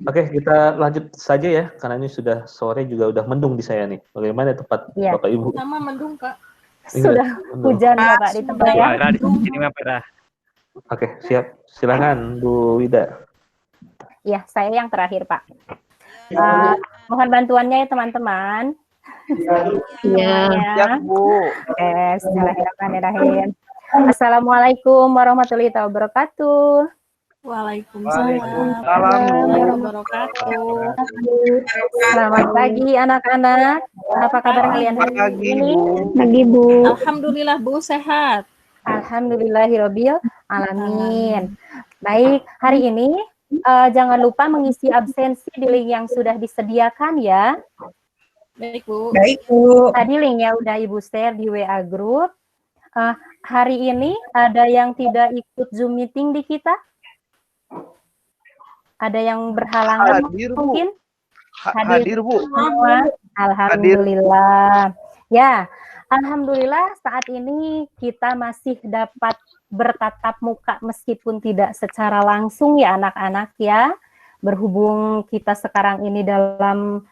Oke, kita lanjut saja ya, karena ini sudah sore juga udah mendung di saya nih. Bagaimana tempat Bapak Ibu? Sama mendung, Kak. Sudah hujan ya Pak di tempat ya. Parah di sini mah parah. Oke, siap. Silakan Bu Wida. Ya, saya yang terakhir Pak. Mohon bantuannya ya teman-teman. Ya, Bu. Bismillahirrahmanirrahim. Assalamualaikum warahmatullahi wabarakatuh. Waalaikumsalam warahmatullahi wabarakatuh. Selamat pagi anak-anak. Apa kabar kalian hari ini? Pagi Bu. Alhamdulillah Bu sehat. Alhamdulillahirabbil alamin. Baik, hari ini jangan lupa mengisi absensi di link yang sudah disediakan ya. Baik Bu. Baik Bu. Tadi linknya udah Ibu share di WA Group. Hari ini ada yang tidak ikut Zoom meeting di kita? Ada yang berhalangan Hadir, Bu. mungkin? Hadir, Bu. Semua? Alhamdulillah. Ya, alhamdulillah saat ini kita masih dapat bertatap muka meskipun tidak secara langsung ya anak-anak ya. Berhubung kita sekarang ini dalam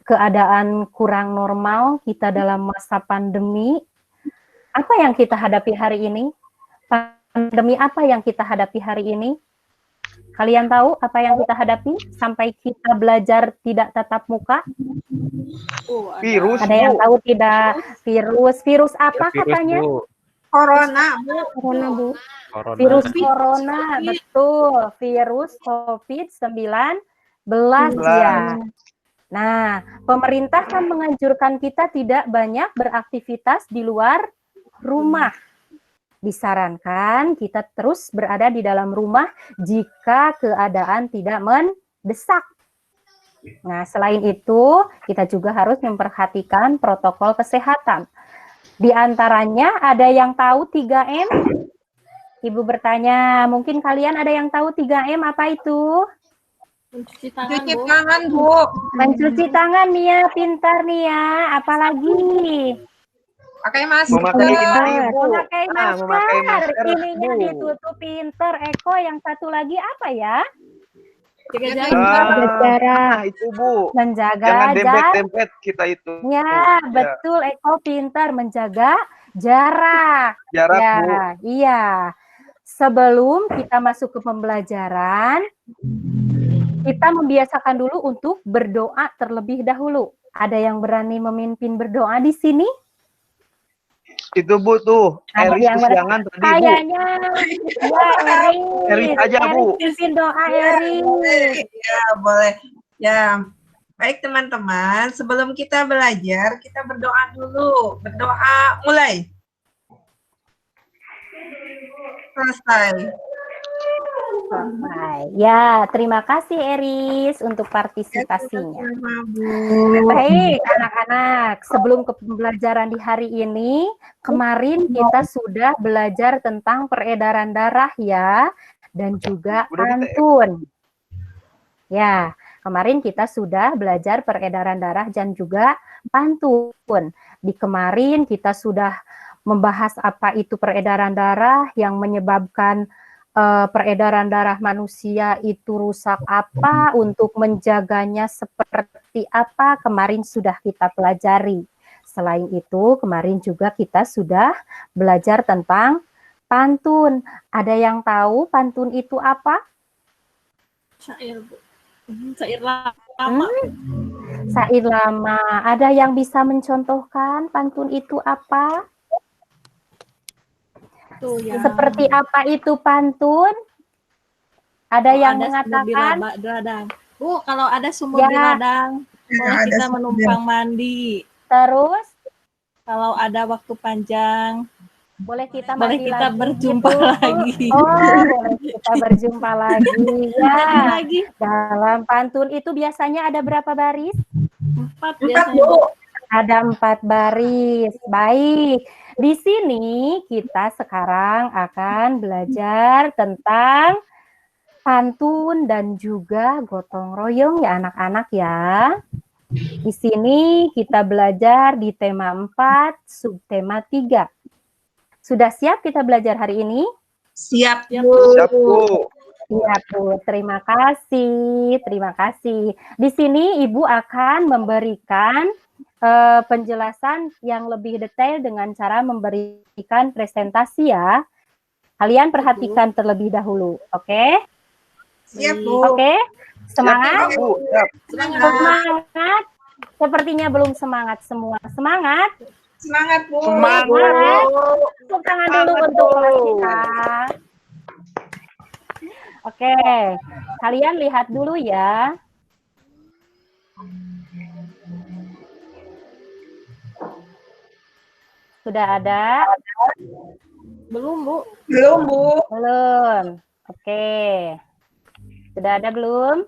keadaan kurang normal, kita dalam masa pandemi. Apa yang kita hadapi hari ini? Pandemi apa yang kita hadapi hari ini? Kalian tahu apa yang kita hadapi sampai kita belajar tidak tatap muka? Virus, Ada yang tahu tidak? Virus apa virus, katanya? Bu. Corona Bu. Corona. Virus corona, betul. Virus COVID-19 ya. Nah, pemerintah kan menganjurkan kita tidak banyak beraktivitas di luar rumah. Disarankan kita terus berada di dalam rumah jika keadaan tidak mendesak. Nah, selain itu, kita juga harus memperhatikan protokol kesehatan. Di antaranya ada yang tahu 3M? Ibu bertanya, mungkin kalian ada yang tahu 3M apa itu? Mencuci tangan, Cuci Bu. tangan Bu. Mencuci tangan Nia, pintar Nia. Apalagi? Pakai masker. Memakai ini, Bu. Memakai Nah, memakai masker. masker, Ininya Bu. ditutup pinter. Eko yang satu lagi apa ya? Jaga Jaga jarak. Nah, itu, Bu. Menjaga Jangan jarak. dempet-dempet kita itu. Ya, betul. Eko pintar menjaga jarak. Jarak, Ya, Bu. iya. Sebelum kita masuk ke pembelajaran, kita membiasakan dulu untuk berdoa terlebih dahulu. Ada yang berani memimpin berdoa di sini? Itu, Bu, tuh. Ada Eris yang kesiangan tadi, Bu. Kayaknya, ya Eris aja, Bu. pimpin doa Eris. Ya, boleh. Ya. Baik teman-teman, sebelum kita belajar, kita berdoa dulu. Berdoa mulai. Selesai. Ya, terima kasih Eris untuk partisipasinya. Sama, Bu. Baik, anak-anak, sebelum ke pembelajaran di hari ini, kemarin kita sudah belajar tentang peredaran darah ya, dan juga pantun. Ya, kemarin kita sudah belajar peredaran darah dan juga pantun. Di kemarin kita sudah membahas apa itu peredaran darah yang menyebabkan peredaran darah manusia itu rusak apa, untuk menjaganya seperti apa, kemarin sudah kita pelajari. Selain itu, kemarin juga kita sudah belajar tentang pantun. Ada yang tahu pantun itu apa? Syair, Bu. Syair lama. Syair lama. Ada yang bisa mencontohkan pantun itu apa? Tuh, ya. Seperti apa itu pantun? Ada yang mengatakan? Di ladang. Bu, kalau ada sumur Ya. di ladang, boleh ada kita sumur. menumpang mandi. Terus Kalau ada waktu panjang, boleh kita boleh mandi kita lagi berjumpa gitu. lagi. Oh, boleh kita berjumpa lagi. Ya. Lagi Dalam pantun itu biasanya ada berapa baris? 4 Empat, biasanya. Bu. Ada 4 baris. Baik. Di sini kita sekarang akan belajar tentang pantun dan juga gotong royong ya anak-anak ya. Di sini kita belajar di tema 4, subtema 3. Sudah siap kita belajar hari ini? Siap, Ya, Bu. Siap, Bu. Iya, Bu. Terima kasih. Terima kasih. Di sini Ibu akan memberikan penjelasan yang lebih detail dengan cara memberikan presentasi ya. Kalian perhatikan terlebih dahulu, oke? Siap, Bu. Oke? Semangat? Siap, Bu. Siap. Semangat? Sepertinya belum semangat semua. Semangat? Semangat, Bu. Semangat. Tepuk tangan dulu untuk kelas kita. Oke, kalian lihat dulu ya. Sudah ada? Belum, Bu. Belum, Bu. Belum. Oke. Sudah ada belum?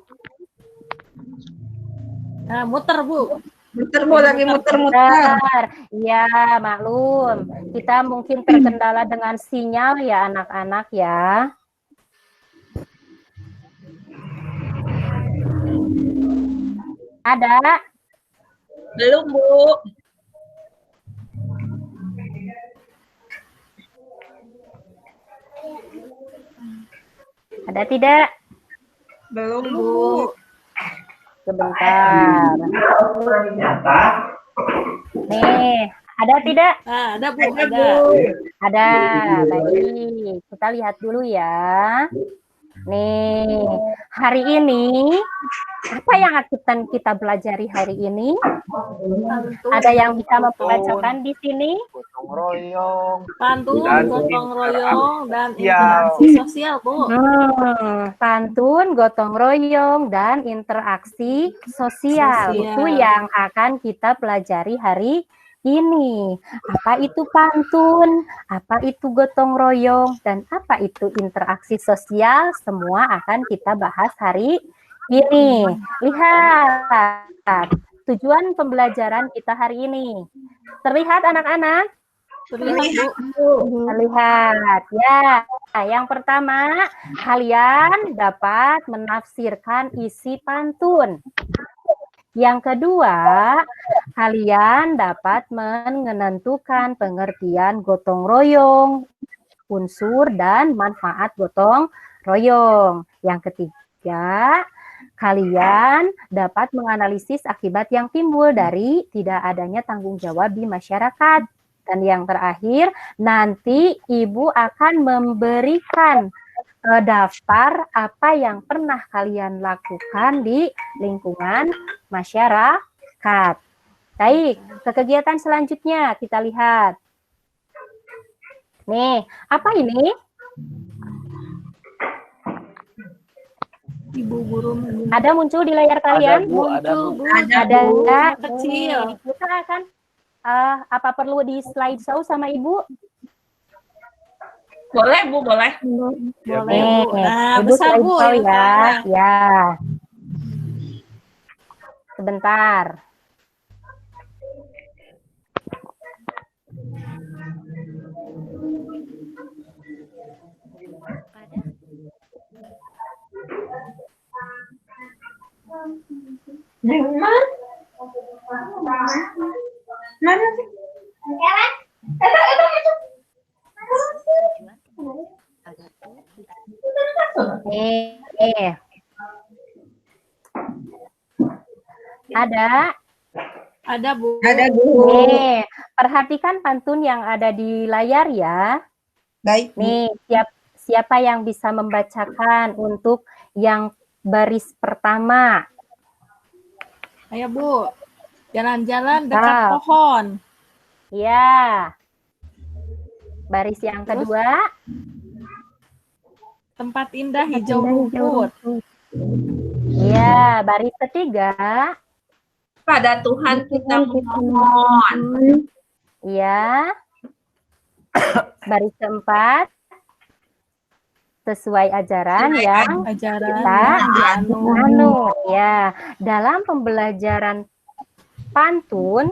Nah, muter, Bu. Muter, Bu. Lagi muter-muter. Bentar. Iya, maklum. Kita mungkin terkendala dengan sinyal ya anak-anak ya. Ada? Belum, Bu. Ada tidak? Belum, Bu. Sebentar. Nih, ada tidak? Nah, ada, Bu. Ada, Ada. Bu. Ada. Baik, kita lihat dulu ya. Nih, hari ini apa yang akan kita pelajari hari ini? Ada yang bisa membacakan di sini? Gotong royong. Pantun, Dan gotong royong, dan Iya. interaksi sosial, Bu. Pantun, gotong royong, dan interaksi sosial. Sosial. Itu yang akan kita pelajari hari ini. Apa itu pantun? Apa itu gotong royong? Dan apa itu interaksi sosial? Semua akan kita bahas hari ini. Lihat tujuan pembelajaran kita hari ini. Terlihat anak-anak? Terlihat, Bu. Terlihat ya. Yang pertama, kalian dapat menafsirkan isi pantun. Yang kedua, kalian dapat menentukan pengertian gotong royong, unsur dan manfaat gotong royong. Yang ketiga, kalian dapat menganalisis akibat yang timbul dari tidak adanya tanggung jawab di masyarakat. Dan yang terakhir, nanti Ibu akan memberikan daftar apa yang pernah kalian lakukan di lingkungan masyarakat. Baik, ke kegiatan selanjutnya kita lihat. Nih, apa ini? Ibu guru Ada muncul di layar kalian? Bu, ada, muncul, Bu. Bu. Ada enggak? Kecil. Kita akan apa perlu di slideshow sama Ibu? Boleh, Bu. Boleh. Boleh, Bu. Nah, Ibu besar, Bu. slideshow yang ya. pertama. Ya. Sebentar. Mana sih? Ada. Ada, Bu. Ada, Bu. Perhatikan pantun yang ada di layar ya. Baik, Bu. Nih, siapa yang bisa membacakan untuk yang baris pertama? Ayo, Bu. Jalan-jalan dekat Ah. pohon. Ya. Baris yang Terus? kedua. Tempat indah hijau rumput. Ya, baris ketiga. Pada Tuhan kita memohon. Ya. Baris keempat. Sesuai ajaran yang Ajaran kita yang dianut. anut. Ya, dalam pembelajaran pantun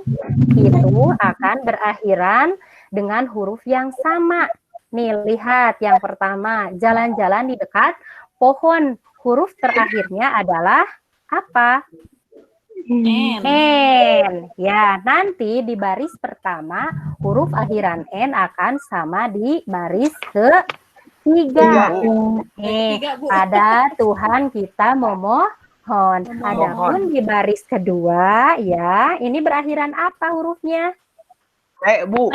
itu akan berakhiran dengan huruf yang sama. Nih, lihat yang pertama, jalan-jalan di dekat pohon. Huruf terakhirnya adalah apa? N. N. Ya, nanti di baris pertama huruf akhiran N akan sama di baris Tiga. Bu. Nih, Tiga, Bu. pada Tuhan kita memohon. Adapun di baris kedua, ya, ini berakhiran apa hurufnya? Bu.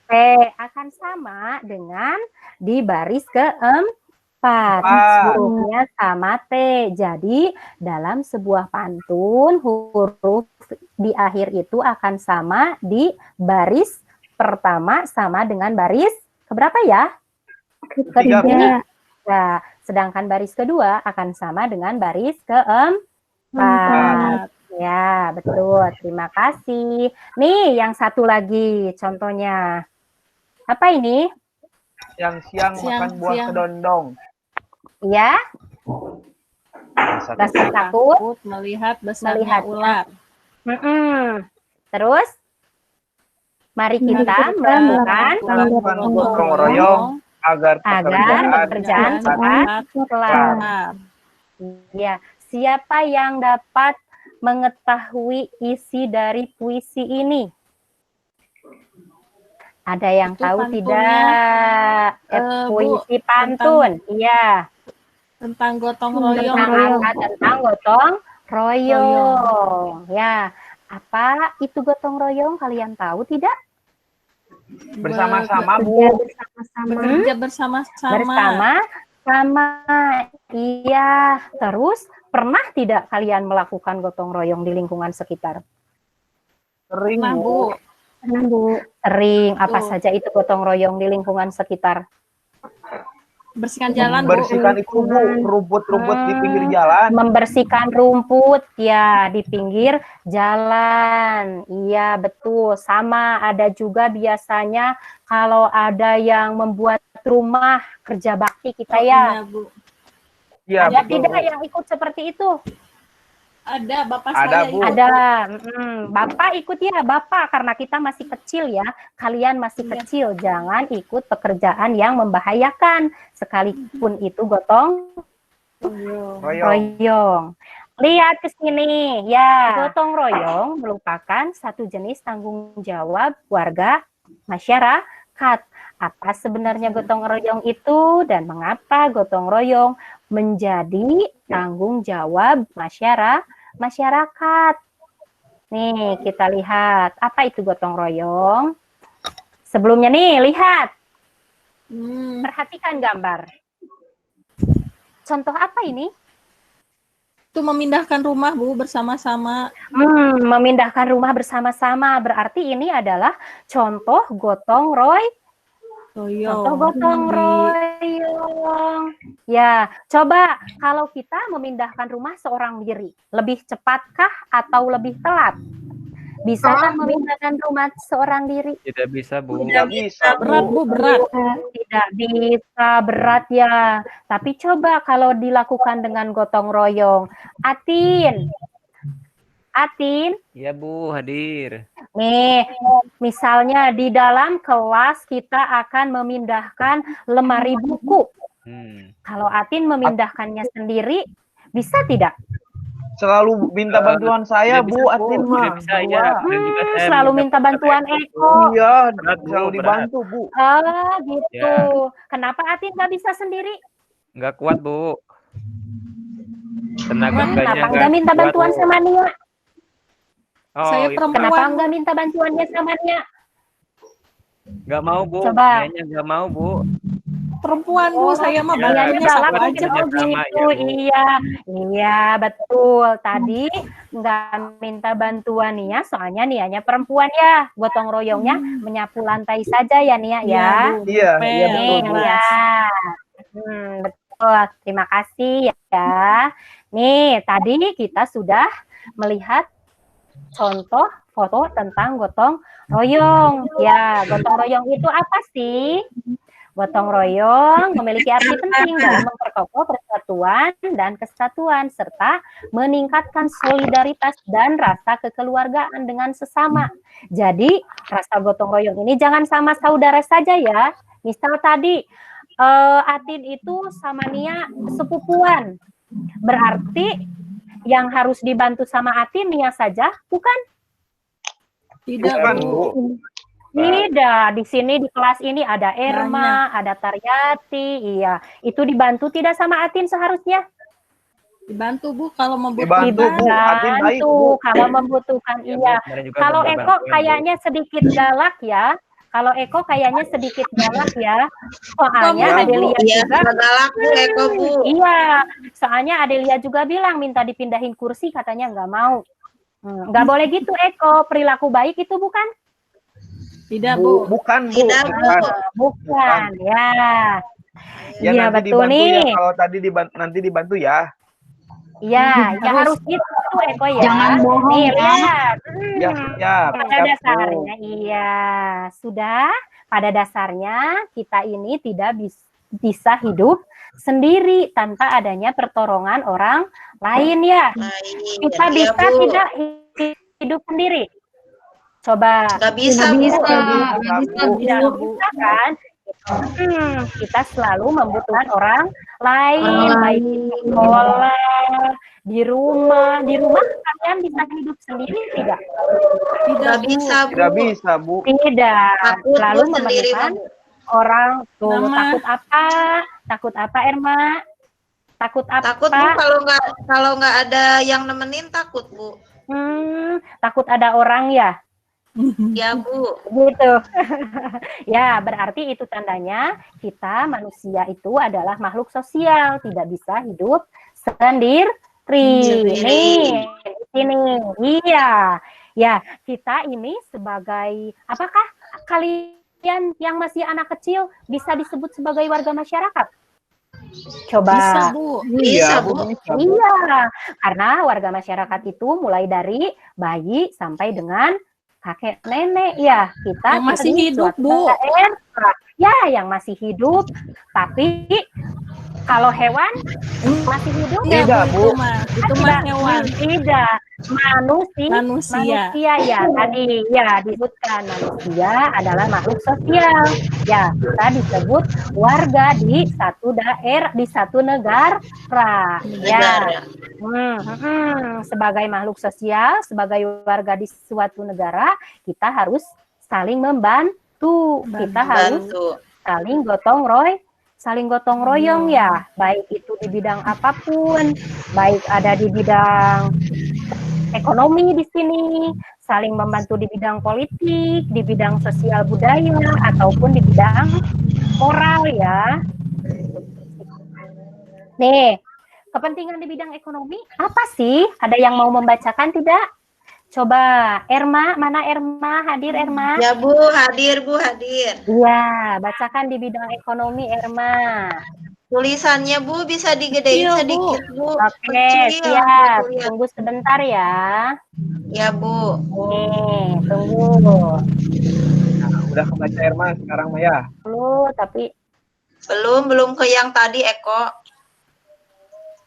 T akan sama dengan di baris keempat. Hurufnya sama T. Jadi dalam sebuah pantun huruf di akhir itu akan sama di baris pertama sama dengan baris keberapa ya? Ketiga, Bu. Nah, sedangkan baris kedua akan sama dengan baris keempat. Ya, betul. Terima kasih. Nih, yang satu lagi contohnya. Apa ini? Yang siang makan buah kedondong. Ya, rasa takut. Melihat besarnya ular. Terus, mari kita melakukan gotong royong agar pekerjaan cepat kelar. Ya, siapa yang dapat mengetahui isi dari puisi ini? Ada yang Itu tahu pantunnya, tidak? Puisi pantun, iya. Tentang gotong royong. Tentang gotong royong. Ya, apa itu gotong royong? Kalian tahu tidak? Bersama-sama, Bu. Bekerja bersama-sama. Bersama-sama. Iya. Terus pernah tidak kalian melakukan gotong royong di lingkungan sekitar? Sering, Nah, Bu. Sering. Apa saja itu gotong royong di lingkungan sekitar? Bersihkan jalan, Bu. Bersihkan itu, Bu, rumput-rumput di pinggir jalan. Membersihkan rumput ya di pinggir jalan. Iya, betul. Sama ada juga biasanya kalau ada yang membuat rumah kerja bakti kita ya. Iya, Bu. Iya, Ada betul, tidak Bu. yang ikut seperti itu? Ada, Bapak Ada, saya Bu. ikut. Ada. Bapak ikut ya, Bapak, karena kita masih kecil ya. Kalian masih Iya. kecil, jangan ikut pekerjaan yang membahayakan. Sekalipun itu gotong royong. Lihat ke sini, ya. Gotong royong merupakan satu jenis tanggung jawab warga masyarakat. Apa sebenarnya gotong royong itu dan mengapa gotong royong menjadi tanggung jawab masyarakat? Nih, kita lihat. Apa itu gotong royong? Sebelumnya nih, lihat. Perhatikan gambar. Contoh apa ini? Itu memindahkan rumah, Bu, bersama-sama. Memindahkan rumah bersama-sama. Berarti ini adalah contoh gotong royong. Contoh gotong royong. Ya, coba kalau kita memindahkan rumah seorang diri, lebih cepatkah atau lebih telat? Bisakah memindahkan rumah seorang diri? Tidak bisa, Bu. Tidak bisa, Berat, Bu, berat. Tidak bisa, berat ya. Tapi coba kalau dilakukan dengan gotong royong. Atin. Iya, Bu, hadir. Nih, misalnya di dalam kelas kita akan memindahkan lemari buku. Kalau Atin memindahkannya sendiri, bisa tidak? Selalu minta bantuan saya, Bu. Atin mah. Tidak bisa, ya. Dan juga saya Selalu minta bantuan Eko. Iya, Berat, Bu, selalu berat. dibantu, Bu. Oh, gitu. Ya. Kenapa Atin nggak bisa sendiri? Nggak kuat, Bu. Tenaga Kenapa nggak minta bantuan sama Nia? Saya perempuan. Kenapa nggak minta bantuannya sama Nia? Nggak mau, Bu. Coba. Kayaknya nggak mau, Bu. Perempuan, Bu, saya mah Ya, bantuannya Nianya sama galak aja, aja. Bu. Oh sama, gitu, ya, Bu. iya betul. Tadi nggak minta bantuan Nia, soalnya Nianya perempuan ya. Gotong royongnya menyapu lantai saja ya Nia ya. Iya, iya betul, Bu. Ya, betul. Terima kasih ya. Nih, tadi kita sudah melihat contoh foto tentang gotong royong. Ya, gotong royong itu apa sih? Gotong royong memiliki arti penting dalam memperkokoh persatuan dan kesatuan serta meningkatkan solidaritas dan rasa kekeluargaan dengan sesama. Jadi, rasa gotong royong ini jangan sama saudara saja ya. Misal tadi Atin itu sama Nia sepupuan. Berarti yang harus dibantu sama Atin Nia saja, bukan? Tidak, Bukan, Bu. Bu. Tidak, di sini di kelas ini ada Erma, ada Taryati, iya. Itu dibantu tidak sama Atin seharusnya? Dibantu Bu kalau Dibantu, membutuhkan. Bu. Atin baik, Dibantu Bu. kalau membutuhkan, Ya, iya. Bu, kemarin juga Kalau udah Eko bantuin, Bu. kayaknya sedikit galak ya. Kalau Eko kayaknya sedikit galak ya. Soalnya Iya, Bu. Adelia Iya, juga, galak Bu, Eko Bu. iya. Soalnya Adelia juga bilang minta dipindahin kursi, katanya nggak mau. Nggak boleh gitu Eko, perilaku baik itu bukan? Tidak Bu, Bu. bukan, Bu. Tidak, Bu. Bukan, ya. Ya, Iya nanti betul dibantu ya. nih. Kalau tadi nanti dibantu ya. Iya, ya harus gitu Eko ya. Jangan bohong Nih, ya. lihat. Ya, ya. Pada siap, Bu. dasarnya, iya. Sudah, pada dasarnya kita ini tidak bisa hidup sendiri tanpa adanya pertolongan orang lain ya. Baik. Kita Iya, bisa Bu. tidak hidup sendiri? Coba. Nggak bisa, Bu. Tidak bisa kan? Kita selalu membutuhkan orang lain, baik di sekolah, di rumah. Di rumah kalian bisa hidup sendiri tidak? Nggak bisa, Bu. Tidak bisa, Bu. Tidak. Takut, Selalu Bu, sendiri, memerlukan Bu. orang tuh. Mama. Takut apa? Takut apa, Erma? Takut apa? Takut Bu kalau nggak ada yang nemenin takut Bu. Takut ada orang ya? Ya Bu. Gitu. Ya, berarti itu tandanya kita manusia itu adalah makhluk sosial, tidak bisa hidup sendiri. Nih, di sini. Iya. Ya, kita ini sebagai apakah kalian yang masih anak kecil bisa disebut sebagai warga masyarakat? Coba. Bisa Bu. Bisa, Bu. Bisa, Bu. Iya, karena warga masyarakat itu mulai dari bayi sampai dengan kakek nenek ya, kita Yang masih di hidup, suatu Bu. daerah. Ya, yang masih hidup. Tapi kalau hewan masih hidup Iya Tidak, Bu. Bu. Itu mah hewan. tidak. Manusia ya, tadi ya disebutkan manusia adalah makhluk sosial. Ya, kita disebut warga di satu daerah, di satu negara. Ya. Sebagai makhluk sosial, sebagai warga di suatu negara, kita harus saling membantu. Kita harus Bantu. saling gotong royong ya, baik itu di bidang apapun, baik ada di bidang ekonomi di sini, saling membantu di bidang politik, di bidang sosial budaya, ataupun di bidang moral ya. Nih, kepentingan di bidang ekonomi apa sih? Ada yang mau membacakan tidak? Coba Erma, mana Erma? Hadir Erma? Ya Bu, hadir Bu, hadir. Iya, bacakan di bidang ekonomi Erma. Tulisannya Bu bisa digedein Iya, Bu. sedikit Bu. Oke, Kecil, siap. Bu, lihat. Tunggu sebentar ya. Ya Bu. Nih, tunggu. Nah, udah kebaca Erma sekarang Maya. Lu tapi Belum ke yang tadi Eko.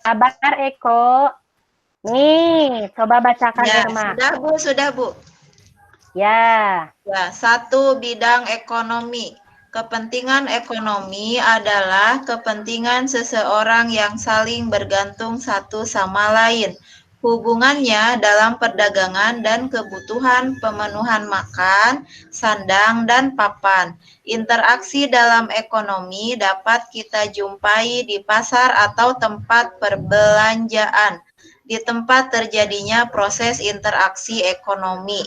sabar Eko. Nih, coba bacakan Ya, Erma. sudah Bu. Ya. Ya, 1 bidang ekonomi. Kepentingan ekonomi adalah kepentingan seseorang yang saling bergantung satu sama lain. Hubungannya dalam perdagangan dan kebutuhan pemenuhan makan, sandang, dan papan. Interaksi dalam ekonomi dapat kita jumpai di pasar atau tempat perbelanjaan, di tempat terjadinya proses interaksi ekonomi.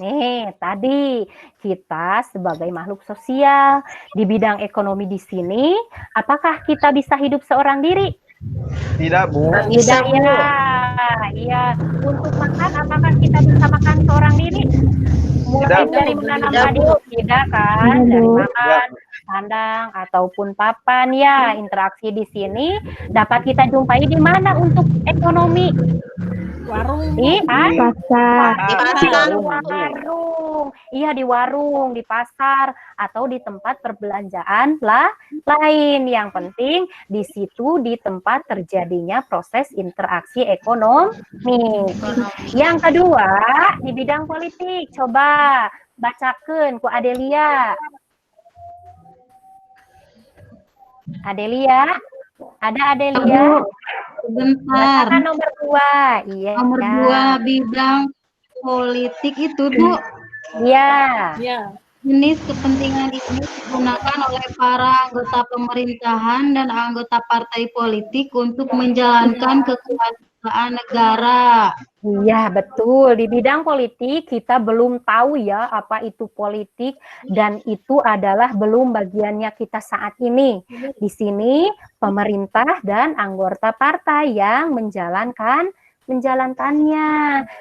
Nih, tadi kita sebagai makhluk sosial di bidang ekonomi di sini, apakah kita bisa hidup seorang diri? Tidak, Bu. Bisa, Tidak Bu. ya. Iya, untuk makan apakah kita bisa makan seorang diri? Mulai Tidak, dari Bu. menanam Tidak, padi, Bu. tidak kan? Dari makan, sandang ataupun papan ya, interaksi di sini dapat kita jumpai di mana untuk ekonomi? Warung. Di Di pasar. warung. Iya, di warung, di pasar, atau di tempat perbelanjaan lain. Yang penting di situ di tempat terjadinya proses interaksi ekonomi. Yang kedua, di bidang politik. Coba bacakan ku Adelia. Adelia? Ada Adelia? Sebentar. Bacakan nomor 2. Iya. Nomor 2 bidang politik itu Bu. Ya. Ya. Jenis kepentingan ini digunakan oleh para anggota pemerintahan dan anggota partai politik untuk menjalankan kekuasaan negara. Iya, betul. Di bidang politik kita belum tahu ya apa itu politik dan itu adalah belum bagiannya kita saat ini. Di sini pemerintah dan anggota partai yang menjalankannya.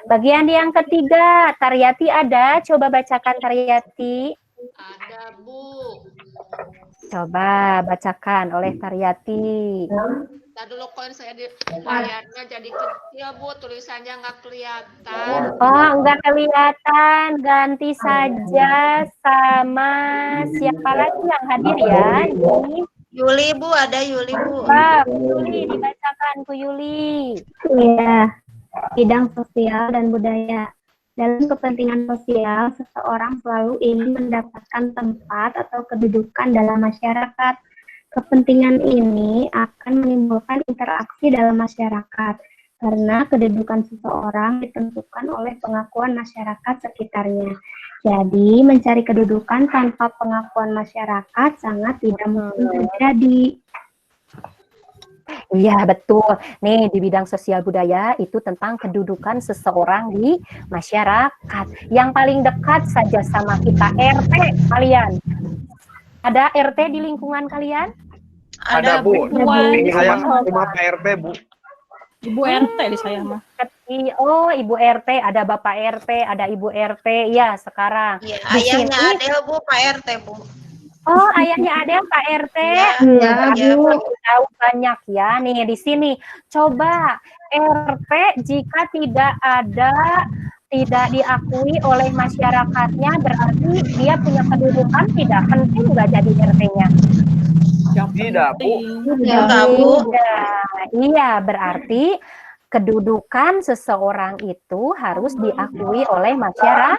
Bagian yang ketiga, Taryati ada? Coba bacakan Taryati. Ada, Bu. Coba bacakan oleh Taryati. Tadi dulu koin saya di layarnya jadi kecil, Bu. Tulisannya nggak kelihatan. Oh, enggak kelihatan. Ganti saja sama siapa lagi yang hadir ya? Ini. Yuli, Bu, ada Yuli, Bu. Bu Yuli, dibacakan Bu Yuli. Iya, bidang sosial dan budaya. Dalam kepentingan sosial, seseorang selalu ingin mendapatkan tempat atau kedudukan dalam masyarakat. Kepentingan ini akan menimbulkan interaksi dalam masyarakat, karena kedudukan seseorang ditentukan oleh pengakuan masyarakat sekitarnya. Jadi, mencari kedudukan tanpa pengakuan masyarakat sangat tidak mungkin terjadi. Iya, betul. Nih, di bidang sosial budaya itu tentang kedudukan seseorang di masyarakat. Yang paling dekat saja sama kita, RT kalian. Ada RT di lingkungan kalian? Ada, Bu. Ini saya rumah PRT, Bu. Ibu RT di saya mah. Oh, Ibu RT, ada Bapak RT, ada Ibu RT. Ya, sekarang. Iya, Di ayahnya sini- Adel, Bu, Pak RT, Bu. Oh, ayahnya ada Pak RT. Iya, Bu. Tahu banyak ya. Nih di sini. Coba RT jika tidak diakui oleh masyarakatnya berarti dia punya kedudukan tidak penting nggak jadi RT-nya. Tidak, Bu. Enggak, Bu. Iya, berarti kedudukan seseorang itu harus diakui oleh masyarakat.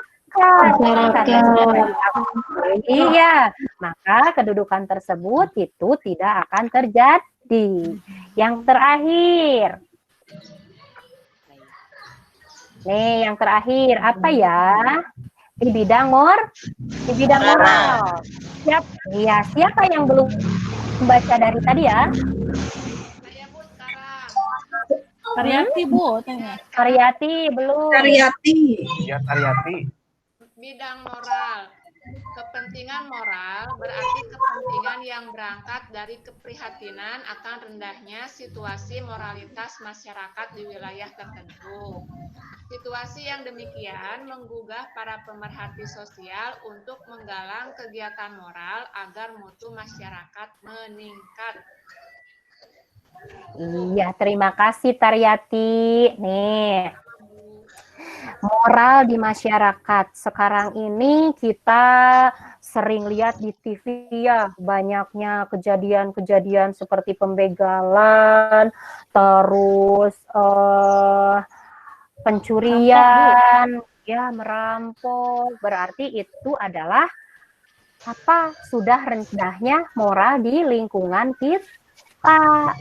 Iya, maka kedudukan tersebut itu tidak akan terjadi. Yang terakhir. Nih, yang terakhir apa ya? Di bidang moral. Siapa yang belum membaca dari tadi ya? Saya, Bu, sekarang. Taryati, Bu, tanya. Taryati belum. Taryati. Ya, Taryati. Bidang moral. Kepentingan moral berarti kepentingan yang berangkat dari keprihatinan akan rendahnya situasi moralitas masyarakat di wilayah tertentu. Situasi yang demikian menggugah para pemerhati sosial untuk menggalang kegiatan moral agar mutu masyarakat meningkat. Iya, terima kasih Taryati. Nih, moral di masyarakat. Sekarang ini kita sering lihat di TV ya, banyaknya kejadian-kejadian seperti pembegalan, terus pencurian, ya merampok. Berarti itu adalah apa? Sudah rendahnya moral di lingkungan kita.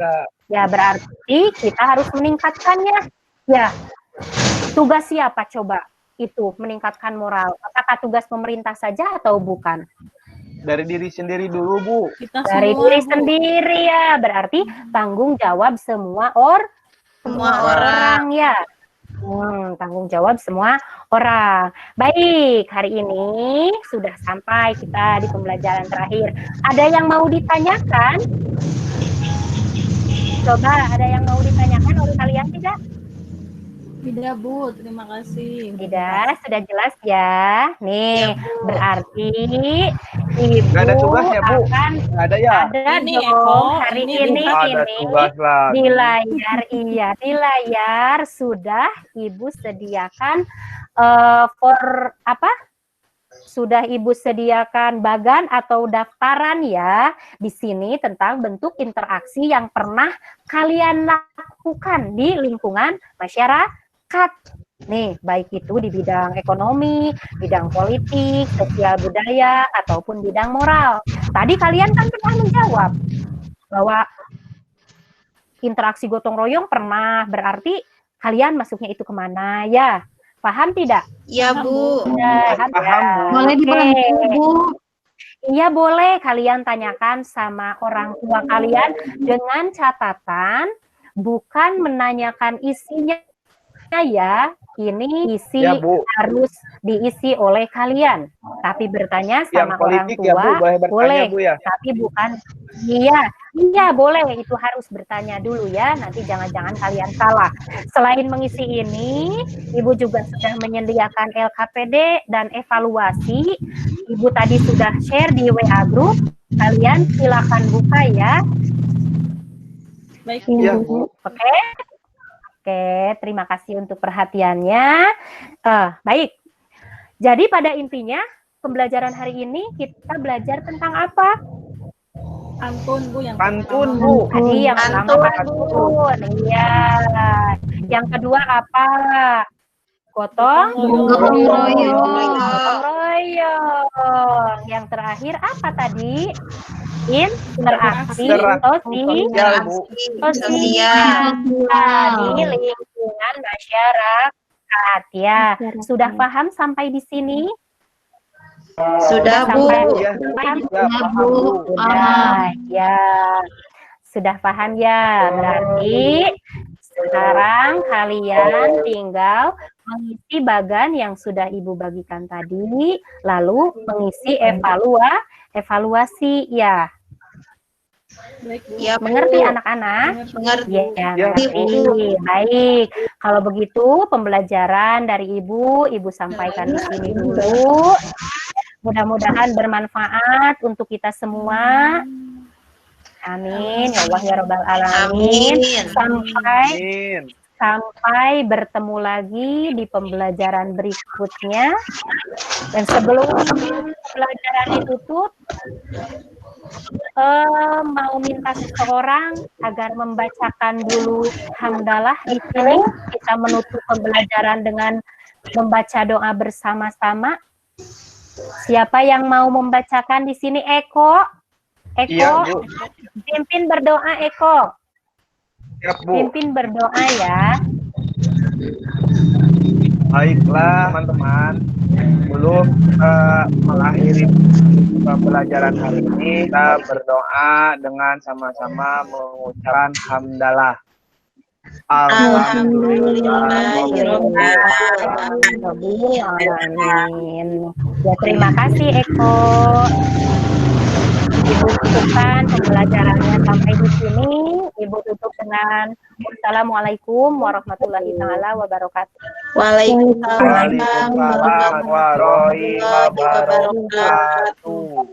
Ya, berarti kita harus meningkatkannya. Ya, tugas siapa coba itu meningkatkan moral? Apakah tugas pemerintah saja atau bukan? Dari diri sendiri dulu, Bu. Kita Dari semua, diri Bu. sendiri ya, berarti tanggung jawab semua orang ya. Tanggung jawab semua orang. Baik, hari ini sudah sampai kita di pembelajaran terakhir. Ada yang mau ditanyakan? Coba, ada yang mau ditanyakan oleh kalian tidak? Tidak, Bu, terima kasih. Tidak, sudah jelas ya. Nih, berarti Ibu Nggak ada tugas ya, Bu? akan Nggak ada ya? ada Ini, dong. Eko. Hari Ini ini Ada tugas lah. di layar, iya, di layar sudah Ibu sediakan sudah Ibu sediakan bagan atau daftaran ya di sini tentang bentuk interaksi yang pernah kalian lakukan di lingkungan masyarakat. Nih, baik itu di bidang ekonomi, bidang politik, sosial budaya, ataupun bidang moral. Tadi kalian kan pernah menjawab bahwa interaksi gotong royong pernah, berarti kalian masuknya itu kemana ya? Paham tidak? Iya, Bu. Paham ya? Boleh dibantu, Bu. Iya boleh, kalian tanyakan sama orang tua kalian dengan catatan bukan menanyakan isinya ya. Ini isi Ya, Bu. harus diisi oleh kalian. Tapi bertanya Yang sama orang politik ya, Bu, tua boleh bertanya, boleh, Bu, ya? tapi bukan. Iya boleh. Itu harus bertanya dulu ya. Nanti jangan-jangan kalian salah. Selain mengisi ini, Ibu juga sudah menyediakan LKPD dan evaluasi. Ibu tadi sudah share di WA group. Kalian silakan buka ya. Baik, Iya, Bu. Bu. Oke. Oke, terima kasih untuk perhatiannya. Baik. Jadi pada intinya pembelajaran hari ini kita belajar tentang apa? Pantun, Bu, yang Pantun, pertama. Bu. Tadi yang pertama pantun. Iya. Yang kedua apa? Gotong Gotong royong. Gotong royong. Yang terakhir apa tadi? Interaksi Sosial, Bu. sosial di lingkungan masyarakat ya. Sudah paham sampai di sini? Sudah, Bu. Ya, Paham? ya, paham, Bu. Sudah, ya. Sudah paham ya. Berarti sekarang kalian tinggal mengisi bagan yang sudah Ibu bagikan tadi, lalu mengisi evaluasi ya. Baik, Bu. Ya, Bu. Mengerti anak-anak? Mengerti. Ya, Ya, mengerti. Baik. Kalau begitu pembelajaran dari Ibu sampaikan di sini dulu. Mudah-mudahan bermanfaat untuk kita semua. Amin. Ya Allah ya Rabbal Alamin. Amin. Amin. Sampai bertemu lagi di pembelajaran berikutnya. Dan sebelum pembelajaran ditutup, mau minta seseorang agar membacakan dulu hamdalah di sini. Kita menutup pembelajaran dengan membaca doa bersama-sama. Siapa yang mau membacakan di sini? Eko, Iya, Bu. pimpin berdoa Eko. Siap, Bu. Pimpin berdoa ya. Baiklah, teman-teman. Sebelum mengakhiri pembelajaran hari ini, kita berdoa dengan sama-sama mengucapkan hamdalah. Amin. Ya, terima kasih Eko. Ibu cukupkan pembelajarannya sampai di sini. Ibu tutup dengan Assalamualaikum warahmatullahi taala wabarakatuh. Waalaikumsalam warahmatullahi wabarakatuh.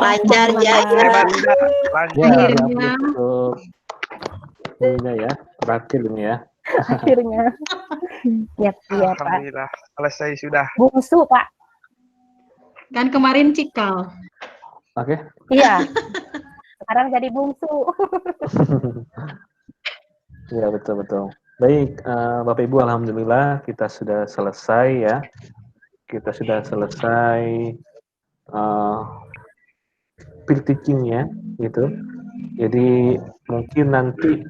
Lancar ya. Hebat, lancar. Ya, untuk ini ya, terakhir ini ya. Akhirnya. Ya, iya Pak. Alhamdulillah, selesai sudah. Bungsu Pak. Kan kemarin cikal. Oke. Iya. Sekarang jadi bungsu. Ya, betul-betul. Baik, Bapak Ibu, alhamdulillah kita sudah selesai ya. Kita sudah selesai peer teaching-nya gitu. Jadi mungkin nanti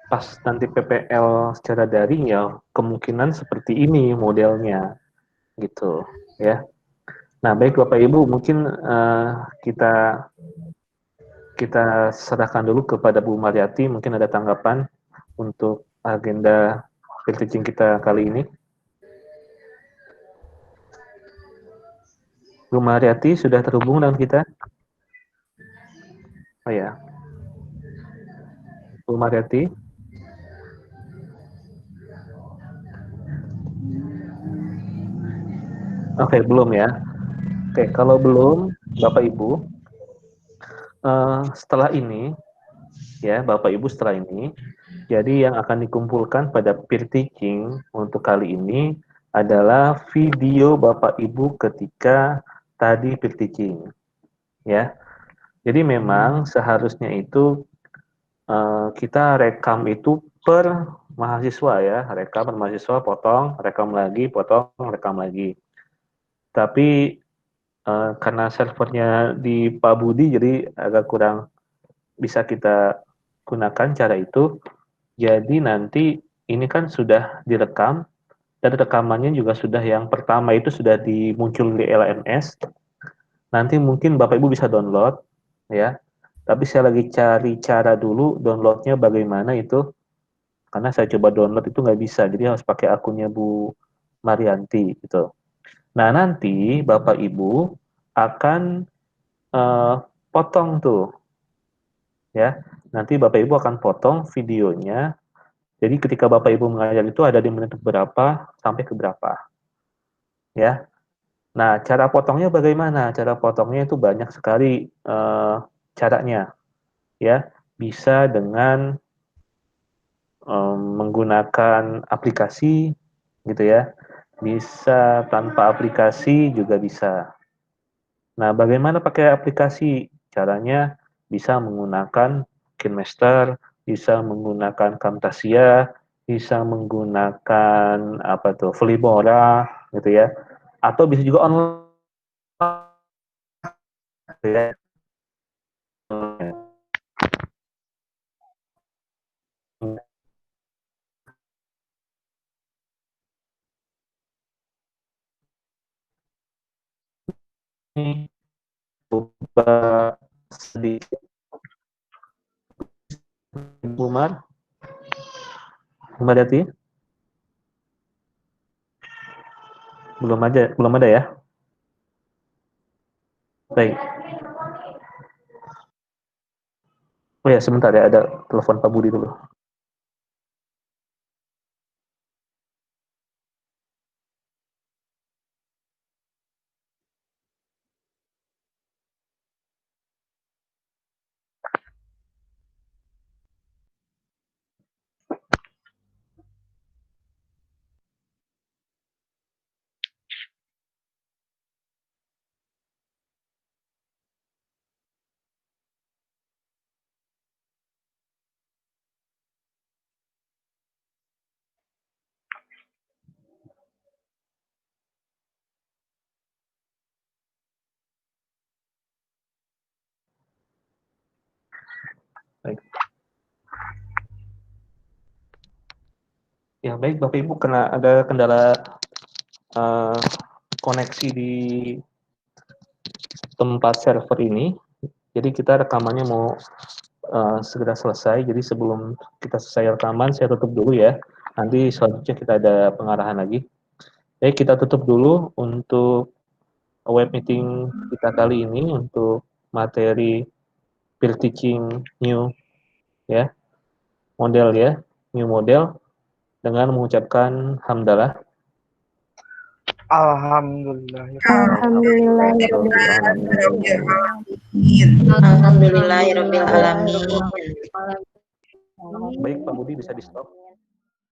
pas nanti PPL secara daring ya kemungkinan seperti ini modelnya gitu ya. Nah, baik Bapak Ibu, mungkin kita serahkan dulu kepada Bu Mariati, mungkin ada tanggapan untuk agenda peer teaching kita kali ini. Bu Mariati sudah terhubung dengan kita? Oh ya. Bu Mariati? Oke, belum ya. Oke, kalau belum, Bapak Ibu, setelah ini, ya Bapak Ibu setelah ini, jadi yang akan dikumpulkan pada peer teaching untuk kali ini adalah video Bapak Ibu ketika tadi peer teaching, ya. Jadi memang seharusnya itu kita rekam itu per mahasiswa ya, rekam per mahasiswa, potong, rekam lagi, potong, rekam lagi. Tapi karena servernya di Pak Budi, jadi agak kurang bisa kita gunakan cara itu. Jadi nanti ini kan sudah direkam, dan rekamannya juga sudah yang pertama itu sudah dimuncul di LMS. Nanti mungkin Bapak Ibu bisa download, ya. Tapi saya lagi cari cara dulu downloadnya bagaimana itu, karena saya coba download itu nggak bisa, jadi harus pakai akunnya Bu Marianti gitu. Nah nanti Bapak Ibu akan potong tuh, ya. Nanti Bapak Ibu akan potong videonya. Jadi ketika Bapak Ibu mengajar itu ada di menit berapa sampai ke berapa, ya. Nah cara potongnya bagaimana? Cara potongnya itu banyak sekali caranya, ya. Bisa dengan menggunakan aplikasi, gitu ya. Bisa tanpa aplikasi juga bisa. Nah, bagaimana pakai aplikasi? Caranya bisa menggunakan KineMaster, bisa menggunakan Camtasia, bisa menggunakan apa tuh, Filmora, gitu ya. Atau bisa juga online, gitu ya. Ini coba sedikit, Bu Mar, Mbak Dati, belum ada ya. Baik. Oh ya, sebentar ya, ada telepon Pak Budi dulu. Baik. Ya baik, Bapak Ibu, kena ada kendala koneksi di tempat server ini. Jadi kita rekamannya mau segera selesai. Jadi sebelum kita selesai rekaman, saya tutup dulu ya. Nanti selanjutnya kita ada pengarahan lagi. Baik, kita tutup dulu untuk web meeting kita kali ini untuk materi peer teaching new, ya, model ya, new model, dengan mengucapkan hamdalah. Alhamdulillah. Alhamdulillahirabbil alamin. Baik, Pak Budi bisa di stop.